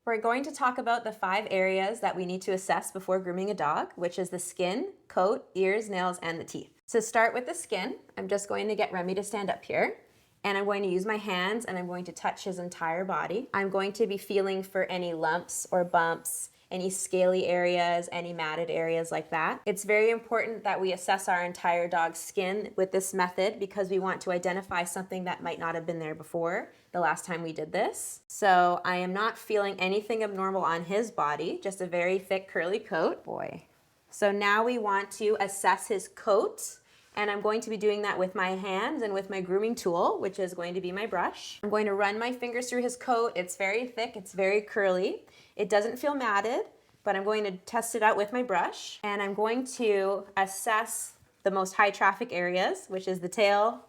We're going to talk about the 5 areas that we need to assess before grooming a dog, which is the skin, coat, ears, nails, and the teeth. To start with the skin, I'm just going to get Remy to stand up here, and I'm going to use my hands and I'm going to touch his entire body. I'm going to be feeling for any lumps or bumps, any scaly areas, any matted areas like that. It's very important that we assess our entire dog's skin with this method because we want to identify something that might not have been there before the last time we did this. So I am not feeling anything abnormal on his body, just a very thick curly coat. Boy. So now we want to assess his coat, and I'm going to be doing that with my hands and with my grooming tool, which is going to be my brush. I'm going to run my fingers through his coat. It's very thick, it's very curly. It doesn't feel matted, but I'm going to test it out with my brush, and I'm going to assess the most high traffic areas, which is the tail,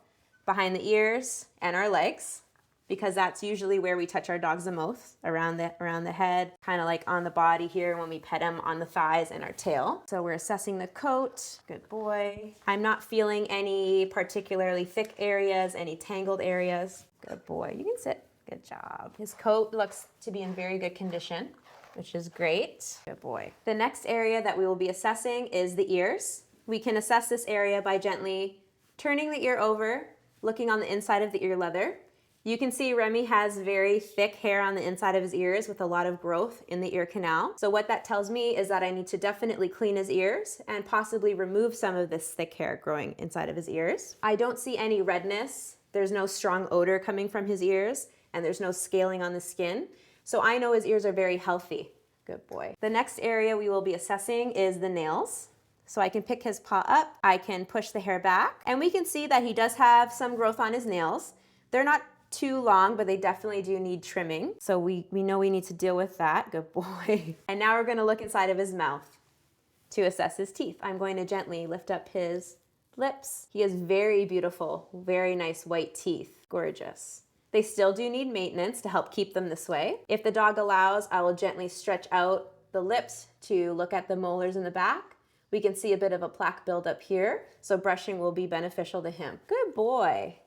behind the ears, and our legs, because that's usually where we touch our dogs the most, around the head, kind of like on the body here when we pet him, on the thighs and our tail. So we're assessing the coat. Good boy. I'm not feeling any particularly thick areas, any tangled areas. Good boy. You can sit. Good job. His coat looks to be in very good condition, which is great. Good boy. The next area that we will be assessing is the ears. We can assess this area by gently turning the ear over, looking on the inside of the ear leather. You can see Remy has very thick hair on the inside of his ears with a lot of growth in the ear canal. So what that tells me is that I need to definitely clean his ears and possibly remove some of this thick hair growing inside of his ears. I don't see any redness. There's no strong odor coming from his ears, and there's no scaling on the skin. So I know his ears are very healthy. Good boy. The next area we will be assessing is the nails. So I can pick his paw up, I can push the hair back, and we can see that he does have some growth on his nails. They're not too long, but they definitely do need trimming. So we know we need to deal with that. Good boy. And now we're going to look inside of his mouth to assess his teeth. I'm going to gently lift up his lips. He has very beautiful, very nice white teeth. Gorgeous. They still do need maintenance to help keep them this way. If the dog allows, I will gently stretch out the lips to look at the molars in the back. We can see a bit of a plaque buildup here, so brushing will be beneficial to him. Good boy.